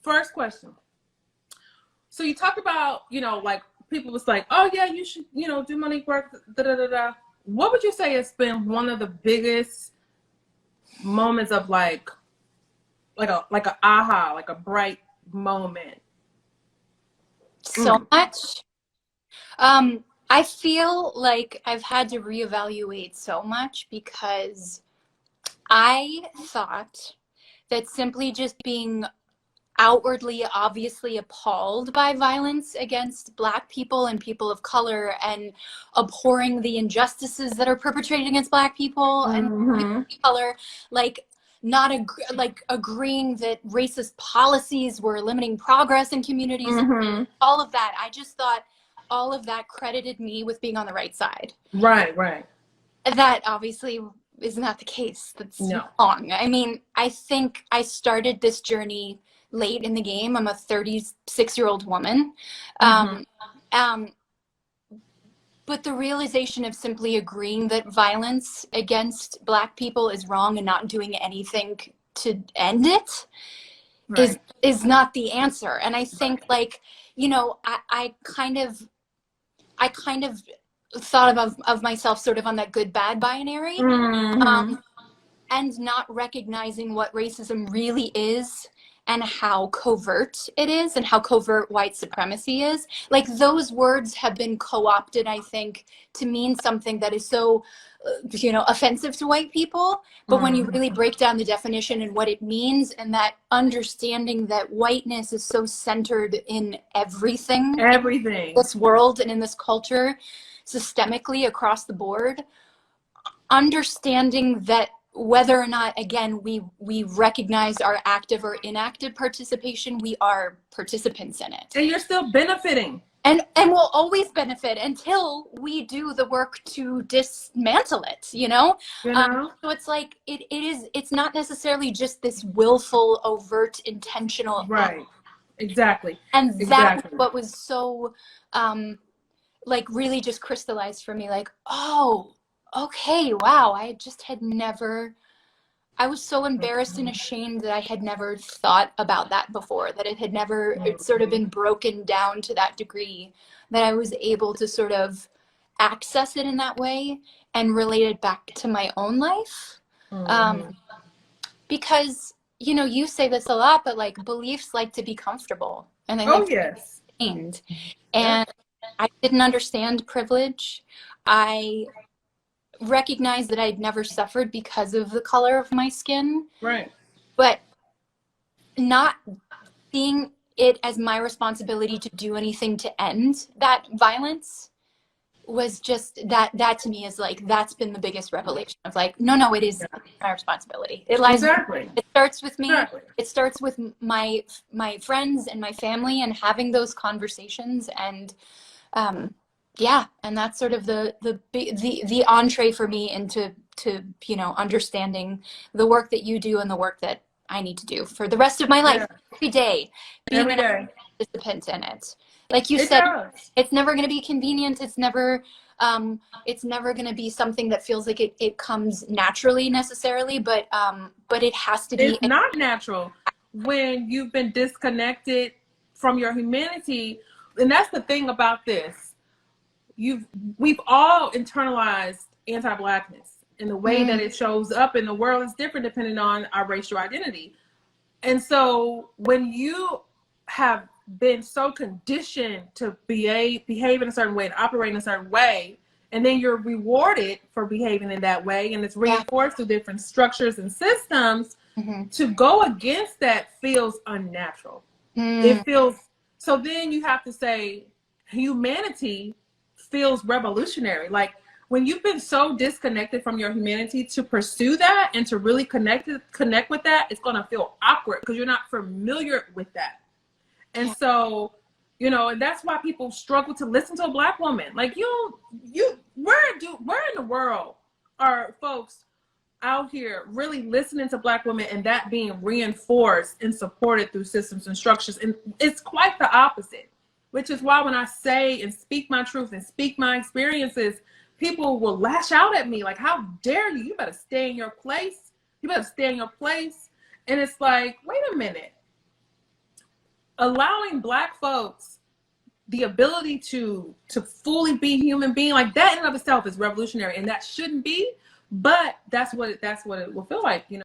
first question. So you talked about, like people was like, oh yeah, you should, do Monique work, da da da da. What would you say has been one of the biggest moments of like a aha, like a bright moment? So much. I feel like I've had to reevaluate so much because I thought that simply just being outwardly, obviously appalled by violence against Black people and people of color and abhorring the injustices that are perpetrated against Black people and people of color, like not agreeing that racist policies were limiting progress in communities, all of that. I just thought all of that credited me with being on the right side. Right. That obviously is not the case. That's wrong. I mean, I think I started this journey late in the game. I'm a 36-year-old woman. But the realization of simply agreeing that violence against Black people is wrong and not doing anything to end it is not the answer. And I think I kind of thought of myself sort of on that good bad binary, and not recognizing what racism really is and how covert it is and how covert white supremacy is. Like, those words have been co-opted, I think, to mean something that is so offensive to white people. But when you really break down the definition and what it means, and that understanding that whiteness is so centered in everything in this world and in this culture, systemically across the board, understanding that whether or not, again, we recognize our active or inactive participation, we are participants in it. And you're still benefiting. And we'll always benefit until we do the work to dismantle it, So it's like, it's not necessarily just this willful, overt, intentional. Right. Exactly. And that's what was so, really just crystallized for me, like, oh, okay, wow, I was so embarrassed and ashamed that I had never thought about that before, that it had never sort of been broken down to that degree, that I was able to sort of access it in that way and relate it back to my own life. Because, you say this a lot, but like, beliefs like to be comfortable. And I like to be sustained. And I didn't understand privilege. I recognized that I'd never suffered because of the color of my skin. Right. But not seeing it as my responsibility to do anything to end that violence was just that to me is like, that's been the biggest revelation of like, no, it is my responsibility. It lies it starts with me. It starts with my friends and my family, and having those conversations, and and that's sort of the entree for me into understanding the work that you do and the work that I need to do for the rest of my life, every day, being a participant in it. Like you said, it's never going to be convenient. It's never going to be something that feels like it comes naturally necessarily, but it has to be. It's not natural when you've been disconnected from your humanity. And that's the thing about this. We've all internalized anti-Blackness, and the way that it shows up in the world is different depending on our racial identity. And so when you have been so conditioned to behave in a certain way and operate in a certain way, and then you're rewarded for behaving in that way, and it's reinforced through different structures and systems, to go against that feels unnatural. It feels, so then you have to say humanity feels revolutionary. Like, when you've been so disconnected from your humanity, to pursue that and to really connect with that, it's going to feel awkward because you're not familiar with that. And so, and that's why people struggle to listen to a Black woman. Like, where in the world are folks out here really listening to Black women and that being reinforced and supported through systems and structures? And it's quite the opposite. Which is why when I say and speak my truth and speak my experiences, people will lash out at me like, how dare you? You better stay in your place. You better stay in your place. And it's like, wait a minute. allowing Black folks the ability to fully be human being, like that in and of itself is revolutionary, and that shouldn't be, but that's what it will feel like, you know.